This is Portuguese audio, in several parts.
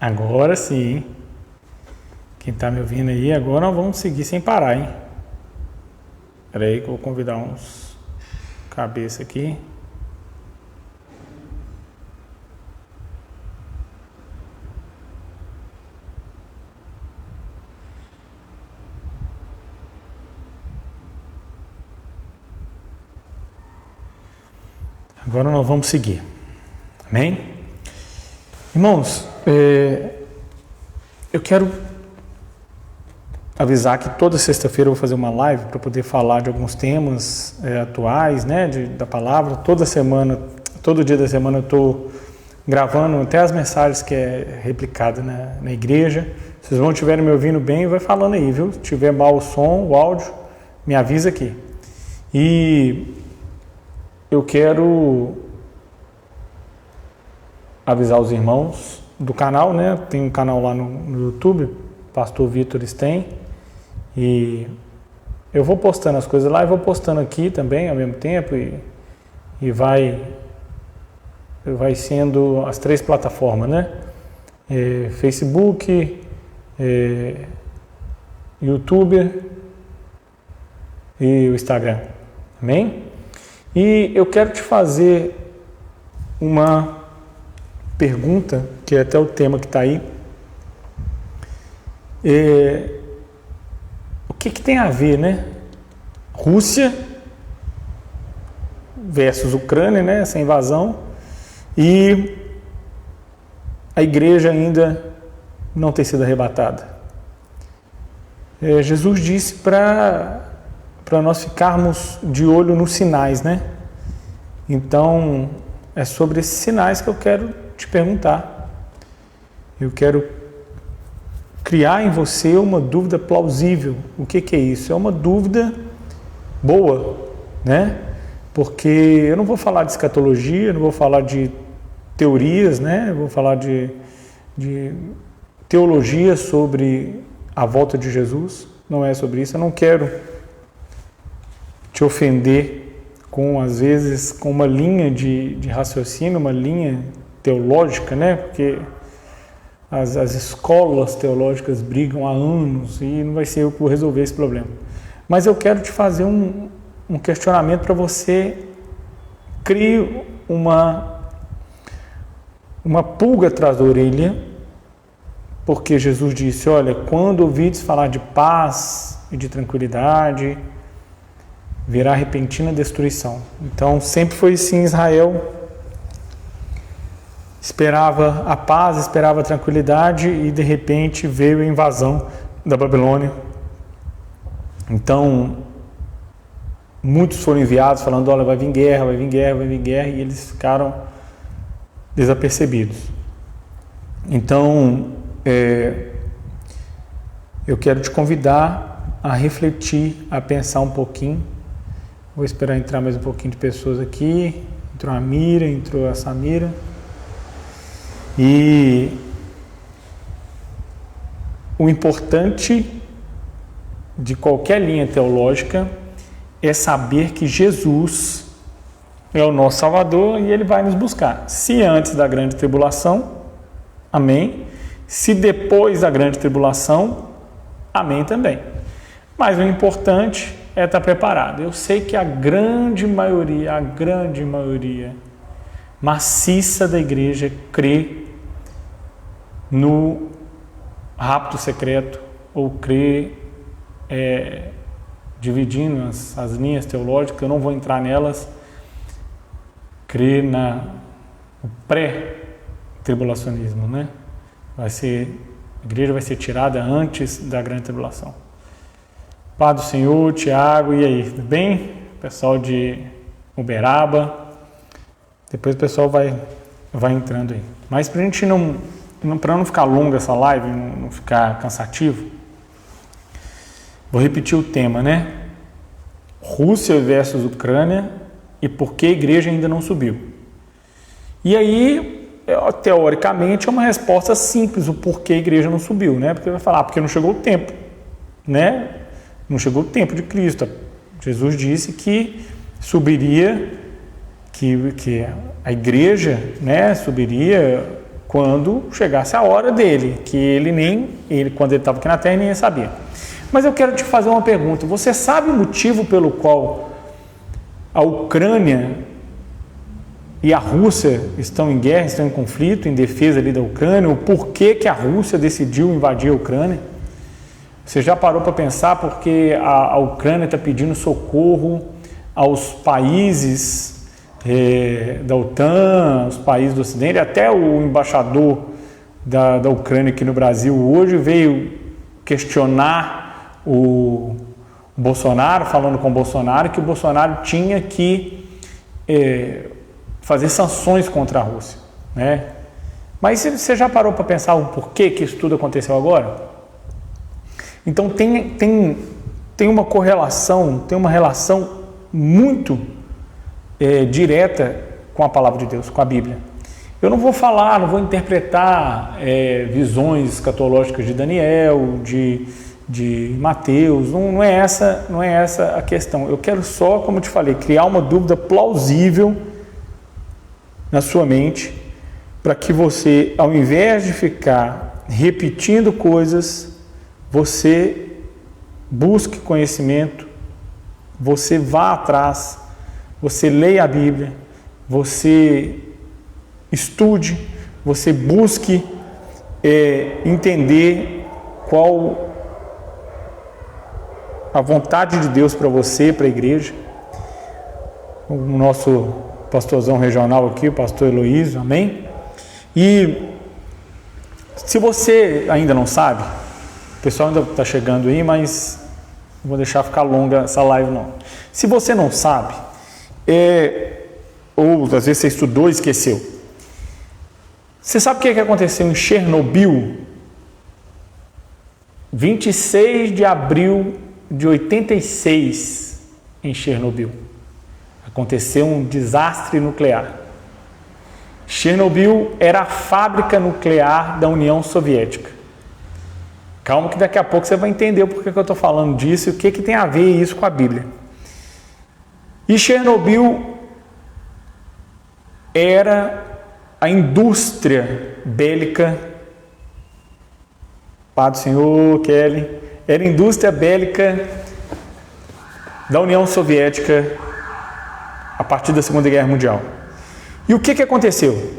Agora sim. Quem está me ouvindo aí, agora nós vamos seguir sem parar, hein? Espera aí que eu vou convidar uns cabeça aqui. Agora nós vamos seguir. Amém? Irmãos, eu quero avisar que toda sexta-feira eu vou fazer uma live para poder falar de alguns temas atuais, né, da palavra. Toda semana, todo dia da semana eu estou gravando até as mensagens que é replicada na igreja. Se vocês não estiverem me ouvindo bem, vai falando aí, viu? Se tiver mal o som, o áudio, me avisa aqui. E eu quero avisar os irmãos do canal, né? Tem um canal lá no YouTube, Pastor Vitor Sten, e eu vou postando as coisas lá e vou postando aqui também ao mesmo tempo e vai sendo as 3 plataformas, né? Facebook, YouTube e o Instagram. Amém? E eu quero te fazer uma pergunta, que é até o tema que está aí. O que tem a ver, né? Rússia versus Ucrânia, né? Essa invasão, e a igreja ainda não ter sido arrebatada. Jesus disse para nós ficarmos de olho nos sinais, né? Então, é sobre esses sinais que eu quero te perguntar. Eu quero criar em você uma dúvida plausível. O que é isso? É uma dúvida boa, né? Porque eu não vou falar de escatologia, não vou falar de teorias, né? Eu vou falar de teologia sobre a volta de Jesus. Não é sobre isso. Eu não quero te ofender às vezes, com uma linha de raciocínio, uma linha teológica, né? Porque as escolas teológicas brigam há anos e não vai ser eu que vou resolver esse problema. Mas eu quero te fazer um questionamento para você criar uma pulga atrás da orelha, porque Jesus disse, olha, quando ouvides falar de paz e de tranquilidade, virá repentina destruição. Então, sempre foi assim, Israel esperava a paz, esperava a tranquilidade e, de repente, veio a invasão da Babilônia. Então, muitos foram enviados falando, olha, vai vir guerra, vai vir guerra, vai vir guerra, e eles ficaram desapercebidos. Então, eu quero te convidar a refletir, a pensar um pouquinho. Vou esperar entrar mais um pouquinho de pessoas aqui. Entrou a Mira, entrou a Samira. E o importante de qualquer linha teológica é saber que Jesus é o nosso Salvador e Ele vai nos buscar. Se antes da grande tribulação, amém. Se depois da grande tribulação, amém também. Mas o importante é estar preparado. Eu sei que a grande maioria maciça da igreja crê no rapto secreto, ou crê dividindo as linhas teológicas, eu não vou entrar nelas, crê no pré-tribulacionismo, né? A igreja vai ser tirada antes da grande tribulação. Paz do Senhor, Tiago, e aí, tudo bem? Pessoal de Uberaba, depois o pessoal vai entrando aí. Mas para a gente para não ficar longa essa live, não ficar cansativo, vou repetir o tema, né? Rússia versus Ucrânia e por que a igreja ainda não subiu. E aí, teoricamente, é uma resposta simples, o porquê a igreja não subiu, né? Porque vai falar, porque não chegou o tempo, né? Não chegou o tempo de Cristo. Jesus disse que subiria, que a igreja, né, subiria quando chegasse a hora dele, que ele quando ele estava aqui na Terra, ninguém sabia. Mas eu quero te fazer uma pergunta. Você sabe o motivo pelo qual a Ucrânia e a Rússia estão em guerra, estão em conflito, em defesa ali da Ucrânia? O porquê que a Rússia decidiu invadir a Ucrânia? Você já parou para pensar porque a Ucrânia está pedindo socorro aos países da OTAN, os países do Ocidente? Até o embaixador da Ucrânia aqui no Brasil hoje veio questionar o Bolsonaro, falando com o Bolsonaro, que o Bolsonaro tinha que fazer sanções contra a Rússia, né? Mas você já parou para pensar o porquê que isso tudo aconteceu agora? Então tem uma correlação, tem uma relação muito direta com a palavra de Deus, com a Bíblia. Eu não vou falar, não vou interpretar visões escatológicas de Daniel, de Mateus, não é essa a questão. Eu quero só, como eu te falei, criar uma dúvida plausível na sua mente, para que você, ao invés de ficar repetindo coisas, você busque conhecimento, você vá atrás, você leia a Bíblia, você estude, você busque entender qual a vontade de Deus para você, para a igreja. O nosso pastorzão regional aqui, o pastor Heloísio, amém? E se você ainda não sabe, o pessoal ainda está chegando aí, mas não vou deixar ficar longa essa live não. Se você não sabe, ou às vezes você estudou e esqueceu, você sabe o que aconteceu em Chernobyl? 26 de abril de 86, em Chernobyl, aconteceu um desastre nuclear. Chernobyl era a fábrica nuclear da União Soviética. Calma que daqui a pouco você vai entender o porquê que eu estou falando disso e o que tem a ver isso com a Bíblia. E Chernobyl era a indústria bélica, Pai do Senhor, Kelly, era a indústria bélica da União Soviética a partir da Segunda Guerra Mundial. E o que aconteceu?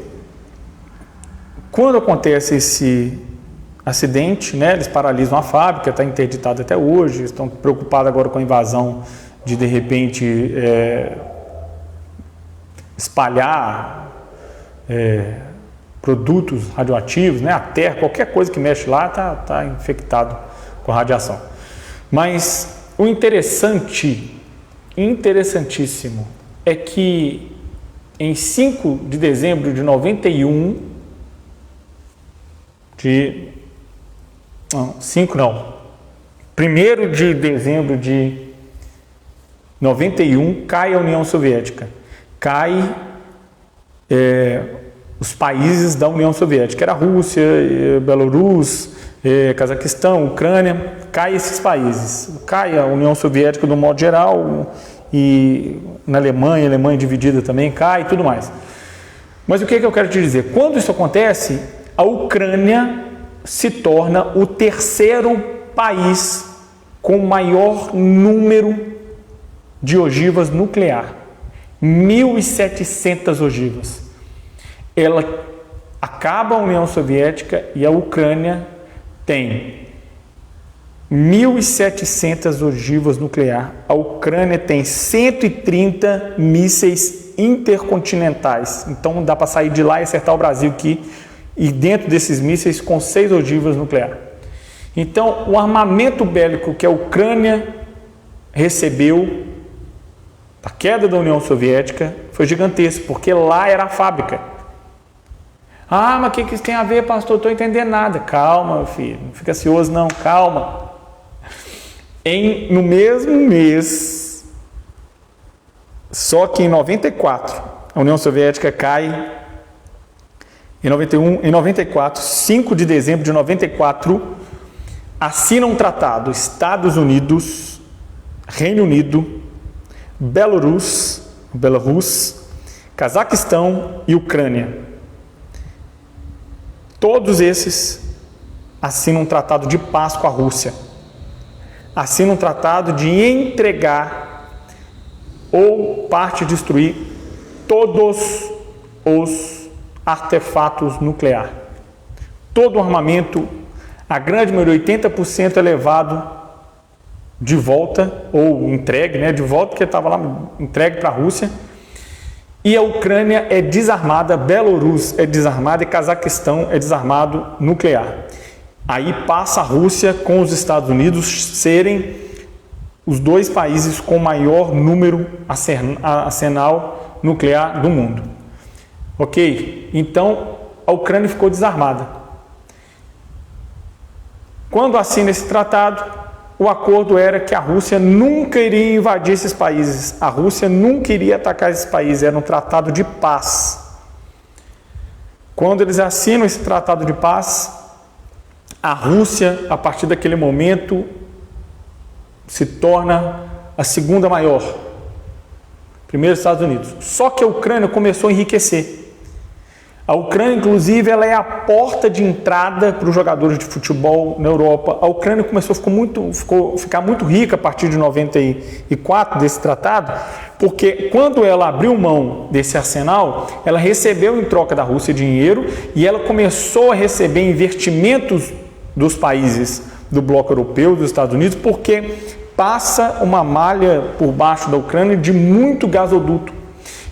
Quando acontece esse acidente, né, eles paralisam a fábrica, está interditada até hoje, estão preocupados agora com a invasão de repente, espalhar produtos radioativos, né, a terra, qualquer coisa que mexe lá está infectado com radiação. Mas o interessantíssimo, é que em 5 de dezembro de 91, 1º de dezembro de 91, cai a União Soviética, cai os países da União Soviética, era a Rússia, Belarus, Cazaquistão, Ucrânia, cai esses países, cai a União Soviética do modo geral, e na Alemanha, a Alemanha dividida também cai e tudo mais. Mas o que eu quero te dizer? Quando isso acontece, a Ucrânia se torna o 3º país com maior número de ogivas nuclear, 1.700 ogivas. Ela acaba a União Soviética e a Ucrânia tem 1.700 ogivas nuclear. A Ucrânia tem 130 mísseis intercontinentais. Então dá para sair de lá e acertar o Brasil aqui, e dentro desses mísseis com 6 ogivas nuclear. Então o armamento bélico que a Ucrânia recebeu da queda da União Soviética foi gigantesco, porque lá era a fábrica. Ah, mas o que isso tem a ver, pastor? Estou entendendo nada. Calma, meu filho, não fica ansioso não, calma. No mesmo mês, só que em 94, a União Soviética cai. Em 94, 5 de dezembro de 94, assinam um tratado Estados Unidos, Reino Unido, Belarus, Cazaquistão e Ucrânia. Todos esses assinam um tratado de paz com a Rússia. Assinam um tratado de entregar ou parte destruir todos os artefatos nucleares. Todo o armamento, a grande maioria, 80% é levado de volta, ou entregue, de volta, porque estava lá entregue para a Rússia. E a Ucrânia é desarmada, Belarus é desarmada e Cazaquistão é desarmado nuclear. Aí passa a Rússia com os Estados Unidos serem os dois países com maior número arsenal nuclear do mundo. Ok? Então a Ucrânia ficou desarmada. Quando assina esse tratado, o acordo era que a Rússia nunca iria invadir esses países. A Rússia nunca iria atacar esses países. Era um tratado de paz. Quando eles assinam esse tratado de paz, a Rússia, a partir daquele momento, se torna a segunda maior. Primeiro, Estados Unidos. Só que a Ucrânia começou a enriquecer. A Ucrânia, inclusive, ela é a porta de entrada para os jogadores de futebol na Europa. A Ucrânia começou a ficar muito rica a partir de 94 desse tratado, porque quando ela abriu mão desse arsenal, ela recebeu em troca da Rússia dinheiro e ela começou a receber investimentos dos países do bloco europeu, dos Estados Unidos, porque passa uma malha por baixo da Ucrânia de muito gasoduto.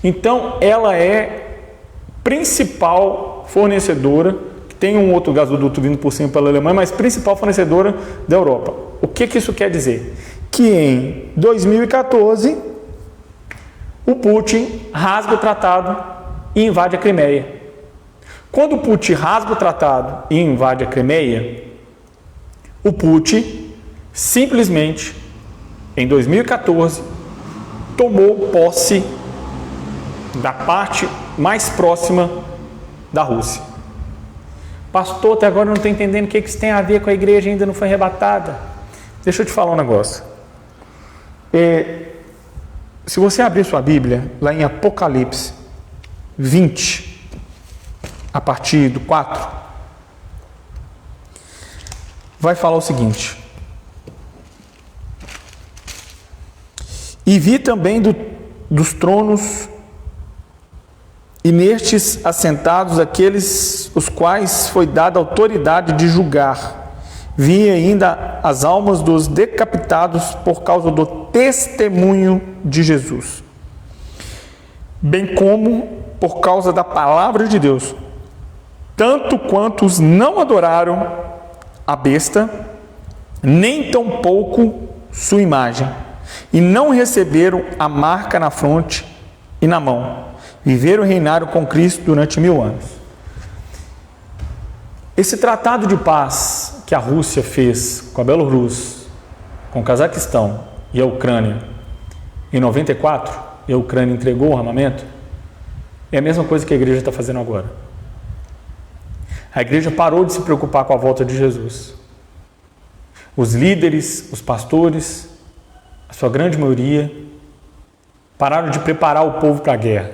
Então, ela é principal fornecedora, tem um outro gasoduto vindo por cima pela Alemanha, mas principal fornecedora da Europa. O que isso quer dizer? Que em 2014, o Putin rasga o tratado e invade a Crimeia. Quando o Putin rasga o tratado e invade a Crimeia, o Putin simplesmente, em 2014, tomou posse da parte mais próxima da Rússia. Pastor, até agora eu não estou entendendo o que isso tem a ver com a igreja, ainda não foi arrebatada. Deixa eu te falar um negócio. Se você abrir sua Bíblia, lá em Apocalipse 20, a partir do 4, vai falar o seguinte: e vi também dos tronos e nestes assentados aqueles os quais foi dada autoridade de julgar. Vi ainda as almas dos decapitados por causa do testemunho de Jesus, bem como por causa da palavra de Deus, tanto quanto os não adoraram a besta, nem tampouco sua imagem, e não receberam a marca na fronte e na mão. Viveram e reinaram com Cristo durante 1000 anos. Esse tratado de paz que a Rússia fez com a Bielorrússia, com o Cazaquistão e a Ucrânia em 94, e a Ucrânia entregou o armamento, é a mesma coisa que a igreja está fazendo agora. A igreja parou de se preocupar com a volta de Jesus. Os líderes, os pastores, a sua grande maioria, pararam de preparar o povo para a guerra.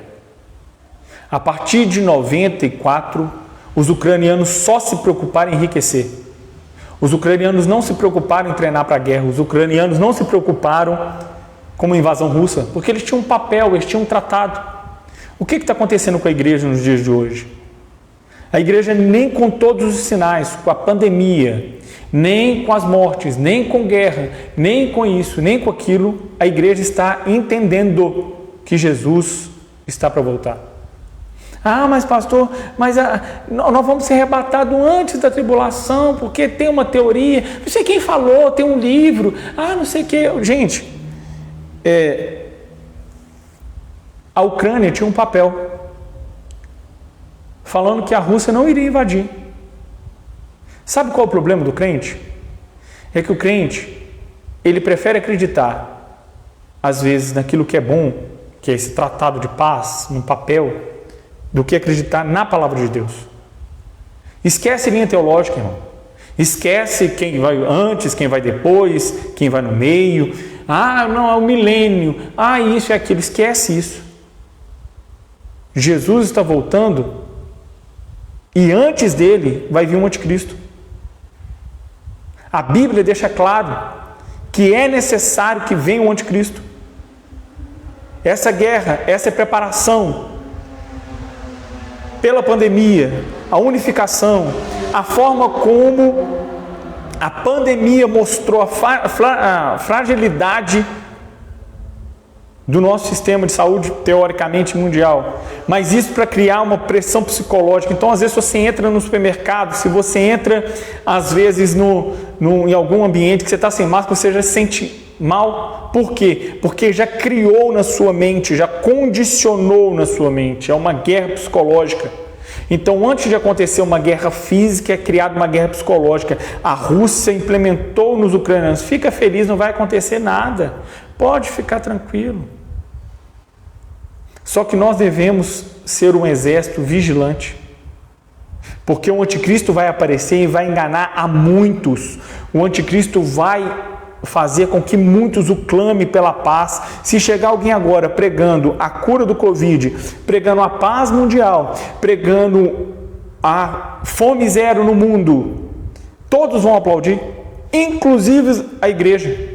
A partir de 94, os ucranianos só se preocuparam em enriquecer. Os ucranianos não se preocuparam em treinar para a guerra. Os ucranianos não se preocuparam com uma invasão russa, porque eles tinham um papel, eles tinham um tratado. O que está acontecendo com a igreja nos dias de hoje? A igreja, nem com todos os sinais, com a pandemia, nem com as mortes, nem com guerra, nem com isso, nem com aquilo, a igreja está entendendo que Jesus está para voltar. Ah, mas pastor, nós vamos ser arrebatados antes da tribulação, porque tem uma teoria, não sei quem falou, tem um livro, não sei o que. Gente, a Ucrânia tinha um papel falando que a Rússia não iria invadir. Sabe qual é o problema do crente? É que o crente, ele prefere acreditar, às vezes, naquilo que é bom, que é esse tratado de paz, no papel, do que acreditar na palavra de Deus. Esquece linha teológica, irmão. Esquece quem vai antes, quem vai depois, quem vai no meio. Não, é o milênio. Isso e aquilo. Esquece isso. Jesus está voltando E antes dele vai vir um anticristo. A Bíblia deixa claro que é necessário que venha um anticristo. Essa guerra, essa preparação pela pandemia, a unificação, a forma como a pandemia mostrou a fragilidade do nosso sistema de saúde, teoricamente mundial, mas isso para criar uma pressão psicológica. Então, às vezes, você entra no supermercado, se você entra, às vezes, em algum ambiente que você está sem máscara, você já se sente mal. Por quê? Porque já criou na sua mente, já condicionou na sua mente. É uma guerra psicológica. Então, antes de acontecer uma guerra física, é criada uma guerra psicológica. A Rússia implementou nos ucranianos. Fica feliz, não vai acontecer nada. Pode ficar tranquilo. Só que nós devemos ser um exército vigilante. Porque o anticristo vai aparecer e vai enganar a muitos. O anticristo vai fazer com que muitos o clamem pela paz. Se chegar alguém agora pregando a cura do Covid, pregando a paz mundial, pregando a fome zero no mundo, todos vão aplaudir, inclusive a igreja.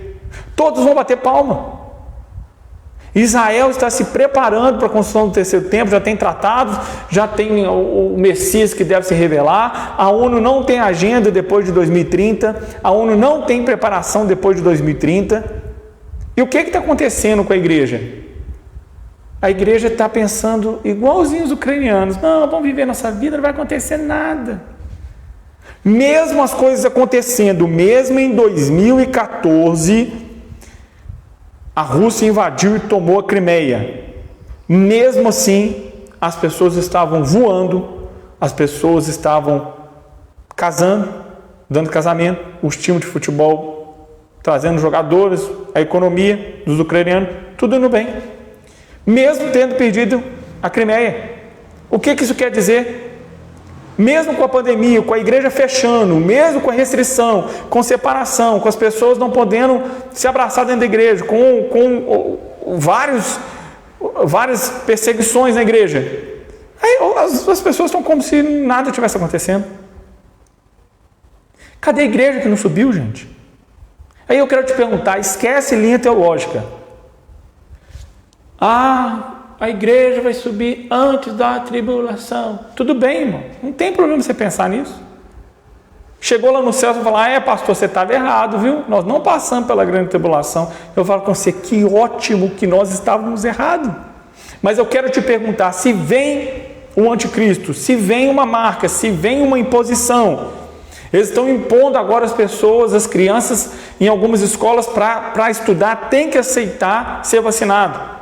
Todos vão bater palma. Israel está se preparando para a construção do terceiro templo, já tem tratados, já tem o Messias que deve se revelar. A ONU não tem agenda depois de 2030, a ONU não tem preparação depois de 2030. E o que está acontecendo com a igreja? A igreja está pensando igualzinho os ucranianos: não, vamos viver nossa vida, não vai acontecer nada. Mesmo as coisas acontecendo, mesmo em 2014... a Rússia invadiu e tomou a Crimeia. Mesmo assim, as pessoas estavam voando, as pessoas estavam casando, dando casamento, os times de futebol trazendo jogadores, a economia dos ucranianos, tudo indo bem. Mesmo tendo perdido a Crimeia. O que isso quer dizer? Mesmo com a pandemia, com a igreja fechando, mesmo com a restrição, com separação, com as pessoas não podendo se abraçar dentro da igreja, com várias perseguições na igreja, aí as pessoas estão como se nada tivesse acontecendo. Cadê a igreja que não subiu, gente? Aí eu quero te perguntar, esquece linha teológica. A igreja vai subir antes da tribulação. Tudo bem, irmão. Não tem problema você pensar nisso. Chegou lá no céu e falar: pastor, você estava errado, viu? Nós não passamos pela grande tribulação. Eu falo com você: que ótimo que nós estávamos errados. Mas eu quero te perguntar: se vem o anticristo, se vem uma marca, se vem uma imposição, eles estão impondo agora as pessoas, as crianças, em algumas escolas, para estudar, tem que aceitar ser vacinado.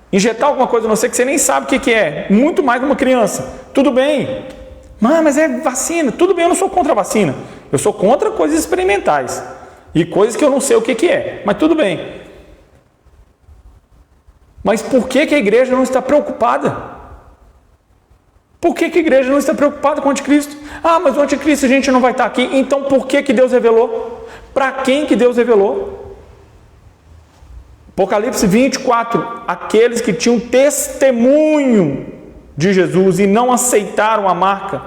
Injetar alguma coisa, não sei, que você nem sabe o que é, muito mais uma criança, tudo bem, mas é vacina, tudo bem, eu não sou contra a vacina, eu sou contra coisas experimentais, e coisas que eu não sei o que é, mas tudo bem. Mas por que a igreja não está preocupada? Por que a igreja não está preocupada com o anticristo? Mas o anticristo a gente não vai estar aqui, então por que Deus revelou? Para quem que Deus revelou? Apocalipse 24, aqueles que tinham testemunho de Jesus e não aceitaram a marca.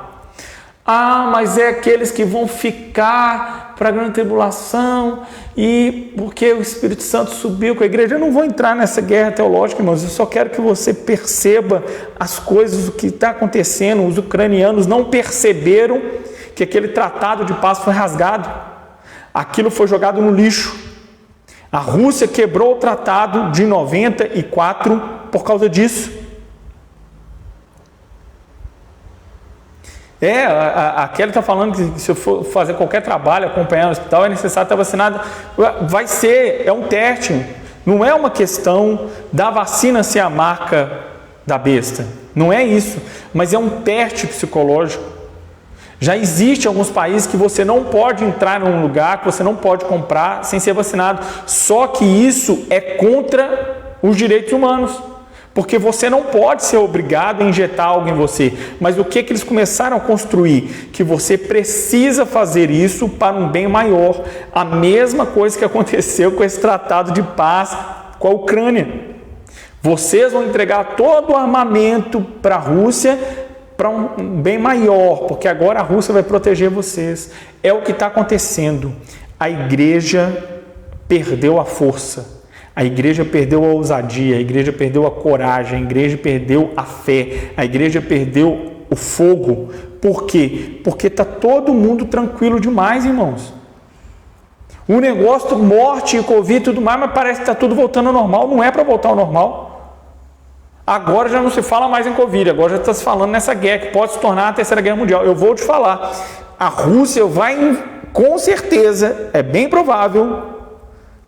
Mas é aqueles que vão ficar para a grande tribulação, e porque o Espírito Santo subiu com a igreja. Eu não vou entrar nessa guerra teológica, irmãos, eu só quero que você perceba as coisas, o que está acontecendo. Os ucranianos não perceberam que aquele tratado de paz foi rasgado, aquilo foi jogado no lixo. A Rússia quebrou o tratado de 94 por causa disso. A Kelly está falando que se eu for fazer qualquer trabalho, acompanhar no hospital, é necessário estar vacinado. Vai ser, é um teste. Não é uma questão da vacina ser a marca da besta. Não é isso. Mas é um teste psicológico. Já existe alguns países que você não pode entrar num lugar, que você não pode comprar sem ser vacinado. Só que isso é contra os direitos humanos. Porque você não pode ser obrigado a injetar algo em você. Mas o que eles começaram a construir? Que você precisa fazer isso para um bem maior. A mesma coisa que aconteceu com esse tratado de paz com a Ucrânia. Vocês vão entregar todo o armamento para a Rússia, para um bem maior, porque agora a Rússia vai proteger vocês. É o que está acontecendo. A igreja perdeu a força, a igreja perdeu a ousadia, a igreja perdeu a coragem, a igreja perdeu a fé, a igreja perdeu o fogo. Por quê? Porque está todo mundo tranquilo demais, irmãos. O negócio, morte, Covid e tudo mais, mas parece que está tudo voltando ao normal. Não é para voltar ao normal. Agora já não se fala mais em Covid, agora já está se falando nessa guerra, que pode se tornar a terceira guerra mundial. Eu vou te falar, a Rússia vai, com certeza, é bem provável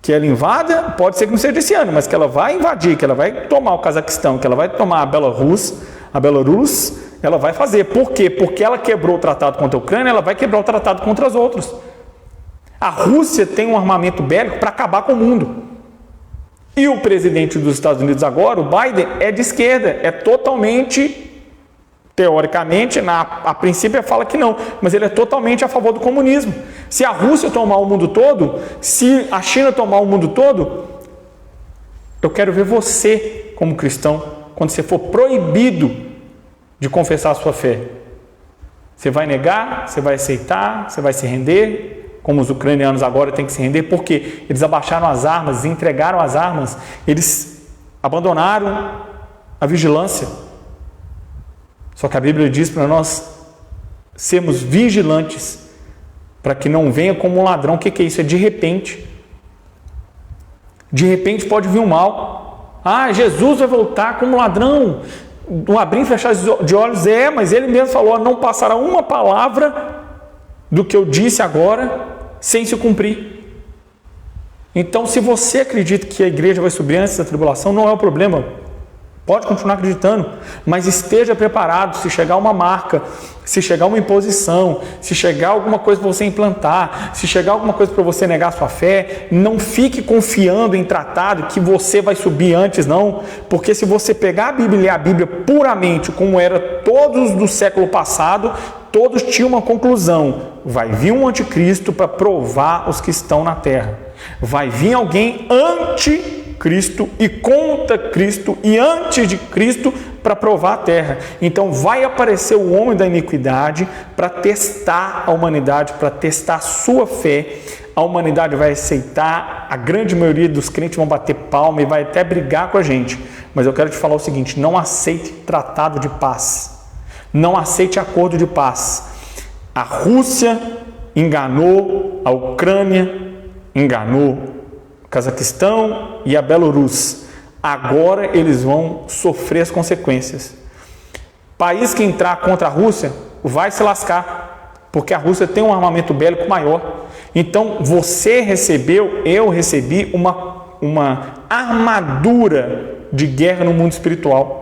que ela invada, pode ser que não seja esse ano, mas que ela vai invadir, que ela vai tomar o Cazaquistão, que ela vai tomar a Belarus, ela vai fazer. Por quê? Porque ela quebrou o tratado contra a Ucrânia, ela vai quebrar o tratado contra os outros. A Rússia tem um armamento bélico para acabar com o mundo. E o presidente dos Estados Unidos agora, o Biden, é de esquerda, é totalmente, teoricamente, a princípio fala que não, mas ele é totalmente a favor do comunismo. Se a Rússia tomar o mundo todo, se a China tomar o mundo todo, eu quero ver você, como cristão, quando você for proibido de confessar a sua fé. Você vai negar, você vai aceitar, você vai se render, como os ucranianos agora têm que se render, porque eles abaixaram as armas, entregaram as armas, eles abandonaram a vigilância. Só que a Bíblia diz para nós sermos vigilantes, para que não venha como um ladrão. O que é isso? É de repente. De repente pode vir um mal. Jesus vai voltar como ladrão, um abrir e fechar de olhos. Mas ele mesmo falou, não passará uma palavra do que eu disse agora sem se cumprir. Então, se você acredita que a igreja vai subir antes da tribulação, não é o problema. Pode continuar acreditando, mas esteja preparado. Se chegar uma marca, se chegar uma imposição, se chegar alguma coisa para você implantar, se chegar alguma coisa para você negar a sua fé, não fique confiando em tratado que você vai subir antes, não. Porque se você pegar a Bíblia e ler a Bíblia puramente, como era todos do século passado, todos tinham uma conclusão: vai vir um anticristo para provar os que estão na terra. Vai vir alguém anticristo e contra Cristo e antes de Cristo para provar a terra. Então vai aparecer o homem da iniquidade para testar a humanidade, para testar a sua fé. A humanidade vai aceitar, a grande maioria dos crentes vão bater palma e vai até brigar com a gente. Mas eu quero te falar o seguinte: não aceite tratado de paz. Não aceite acordo de paz. A Rússia enganou a Ucrânia, enganou o Cazaquistão e a Belarus. Agora eles vão sofrer as consequências. País que entrar contra a Rússia vai se lascar, porque a Rússia tem um armamento bélico maior. Então você recebeu, eu recebi uma armadura de guerra no mundo espiritual.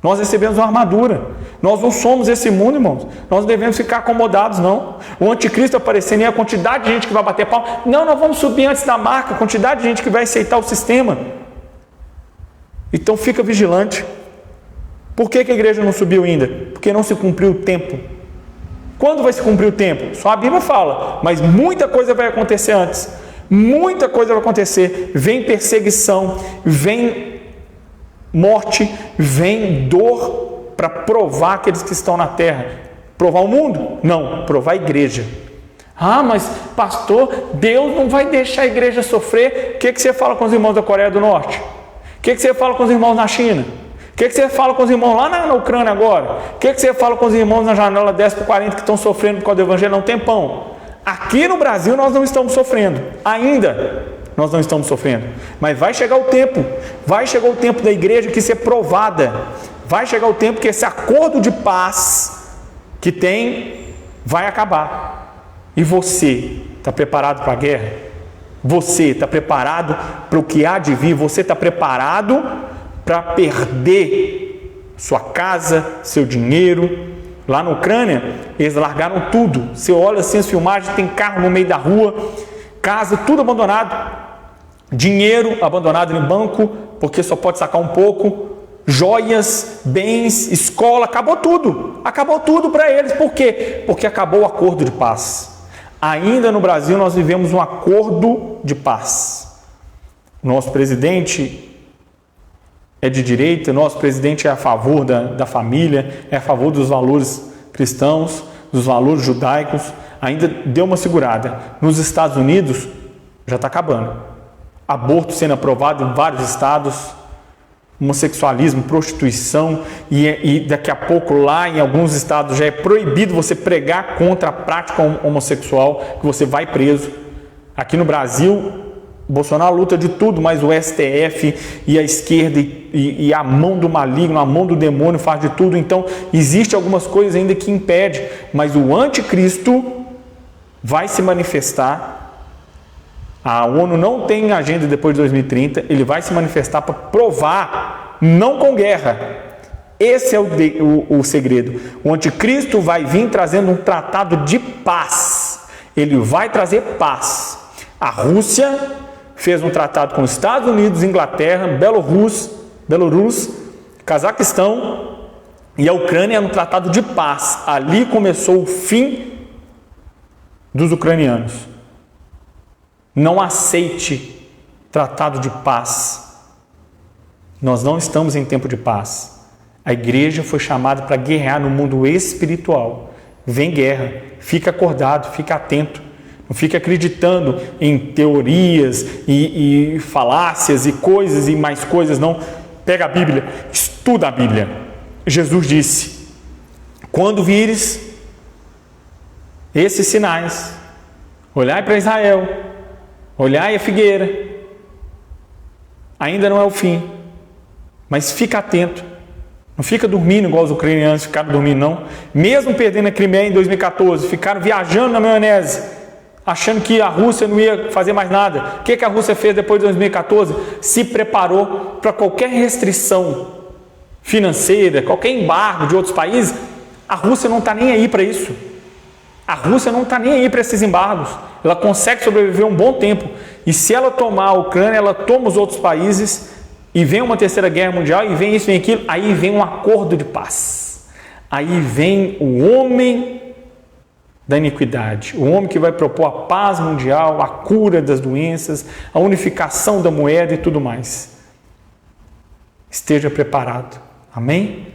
Nós recebemos uma armadura. Nós não somos esse mundo, irmãos. Nós não devemos ficar acomodados, não. O anticristo aparecendo e a quantidade de gente que vai bater palma. Não, nós vamos subir antes da marca. A quantidade de gente que vai aceitar o sistema. Então fica vigilante. Por que a igreja não subiu ainda? Porque não se cumpriu o tempo. Quando vai se cumprir o tempo? Só a Bíblia fala. Mas muita coisa vai acontecer antes. Muita coisa vai acontecer. Vem perseguição, vem morte, vem dor para provar aqueles que estão na terra. Provar o mundo? Não, provar a igreja. Mas pastor, Deus não vai deixar a igreja sofrer. O que você fala com os irmãos da Coreia do Norte? O que você fala com os irmãos na China? O que você fala com os irmãos lá na Ucrânia agora? O que você fala com os irmãos na janela 10/40 que estão sofrendo por causa do evangelho há um tempão? Aqui no Brasil nós não estamos sofrendo, ainda. Nós não estamos sofrendo, mas vai chegar o tempo da igreja que ser provada, vai chegar o tempo que esse acordo de paz que tem vai acabar. E você está preparado para a guerra? Você está preparado para o que há de vir? Você está preparado para perder sua casa, seu dinheiro? Lá na Ucrânia eles largaram tudo. Você olha assim as filmagens, tem carro no meio da rua, casa, tudo abandonado, dinheiro abandonado em banco, porque só pode sacar um pouco, joias, bens, escola, acabou tudo para eles. Por quê? Porque acabou o acordo de paz. Ainda no Brasil nós vivemos um acordo de paz. Nosso presidente é de direita, nosso presidente é a favor da família, é a favor dos valores cristãos, dos valores judaicos, ainda deu uma segurada. Nos Estados Unidos, já está acabando. Aborto sendo aprovado em vários estados, homossexualismo, prostituição, e daqui a pouco lá em alguns estados já é proibido você pregar contra a prática homossexual, que você vai preso. Aqui no Brasil, Bolsonaro luta de tudo, mas o STF e a esquerda e a mão do maligno, a mão do demônio faz de tudo. Então, existe algumas coisas ainda que impedem, mas o anticristo vai se manifestar. A ONU não tem agenda depois de 2030, ele vai se manifestar para provar, não com guerra. Esse é o segredo. O anticristo vai vir trazendo um tratado de paz. Ele vai trazer paz. A Rússia fez um tratado com os Estados Unidos, Inglaterra, Belarus, Cazaquistão e a Ucrânia no tratado de paz. Ali começou o fim dos ucranianos. Não aceite tratado de paz. Nós não estamos em tempo de paz. A igreja foi chamada para guerrear no mundo espiritual. Vem guerra, fica acordado, fica atento. Não fica acreditando em teorias e falácias e coisas e mais coisas, não. Pega a Bíblia, estuda a Bíblia. Jesus disse: quando vires esses sinais, olhai para Israel, olhai a figueira, ainda não é o fim, mas fica atento. Não fica dormindo igual os ucranianos ficaram dormindo, não. Mesmo perdendo a Crimeia em 2014, ficaram viajando na maionese, achando que a Rússia não ia fazer mais nada. O que a Rússia fez depois de 2014? Se preparou para qualquer restrição financeira, qualquer embargo de outros países. A Rússia não está nem aí para isso. A Rússia não está nem aí para esses embargos. Ela consegue sobreviver um bom tempo. E se ela tomar a Ucrânia, ela toma os outros países, e vem uma terceira guerra mundial, e vem isso, vem aquilo, aí vem um acordo de paz. Aí vem o homem da iniquidade, o homem que vai propor a paz mundial, a cura das doenças, a unificação da moeda e tudo mais. Esteja preparado. Amém?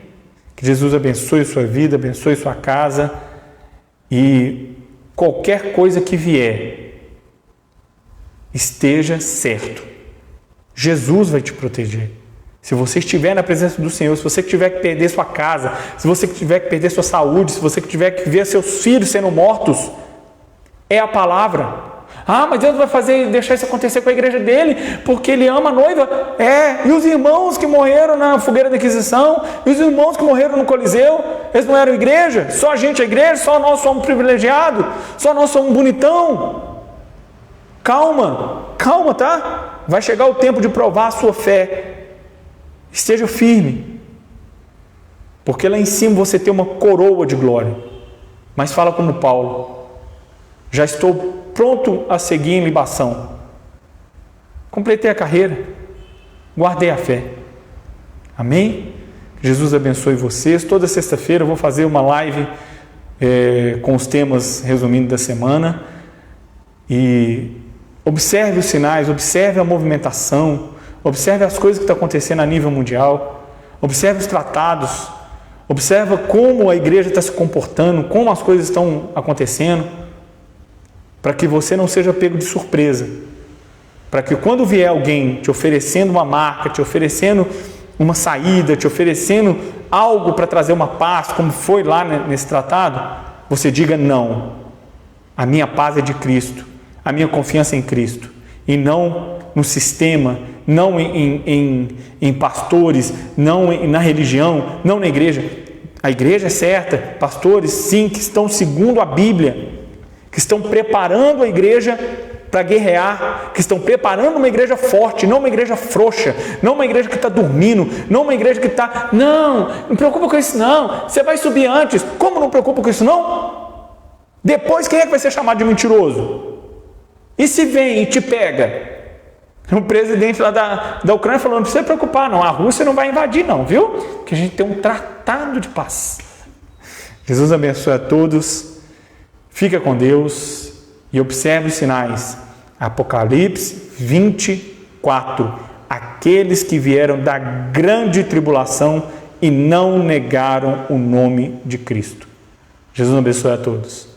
Que Jesus abençoe sua vida, abençoe sua casa, e qualquer coisa que vier, esteja certo. Jesus vai te proteger. Se você estiver na presença do Senhor, se você tiver que perder sua casa, se você tiver que perder sua saúde, se você tiver que ver seus filhos sendo mortos, é a palavra. Ah, mas Deus vai deixar isso acontecer com a igreja dele, porque ele ama a noiva. E os irmãos que morreram na fogueira da Inquisição, e os irmãos que morreram no Coliseu, eles não eram igreja? Só a gente é igreja? Só nós somos privilegiados? Só nós somos bonitão? Calma, tá? Vai chegar o tempo de provar a sua fé. Esteja firme, porque lá em cima você tem uma coroa de glória. Mas fala como Paulo: já estou pronto a seguir em libação. Completei a carreira, guardei a fé. Amém? Jesus abençoe vocês. Toda sexta-feira eu vou fazer uma live com os temas resumindo da semana. E observe os sinais, observe a movimentação, observe as coisas que estão acontecendo a nível mundial, observe os tratados, observe como a igreja está se comportando, como as coisas estão acontecendo, para que você não seja pego de surpresa, para que quando vier alguém te oferecendo uma marca, te oferecendo uma saída, te oferecendo algo para trazer uma paz, como foi lá nesse tratado, você diga: não, a minha paz é de Cristo, a minha confiança é em Cristo, e não no sistema, não em pastores, não na religião, não na igreja. A igreja é certa, pastores sim, que estão segundo a Bíblia, que estão preparando a igreja para guerrear, que estão preparando uma igreja forte, não uma igreja frouxa, não uma igreja que está dormindo, não uma igreja que está, não preocupa com isso não, você vai subir antes. Como não preocupa com isso não? Depois quem é que vai ser chamado de mentiroso? E se vem e te pega? O presidente lá da Ucrânia falou: não precisa preocupar não, a Rússia não vai invadir não, viu? Que a gente tem um tratado de paz. Jesus abençoe a todos, fica com Deus e observe os sinais. Apocalipse 24, aqueles que vieram da grande tribulação e não negaram o nome de Cristo. Jesus abençoe a todos.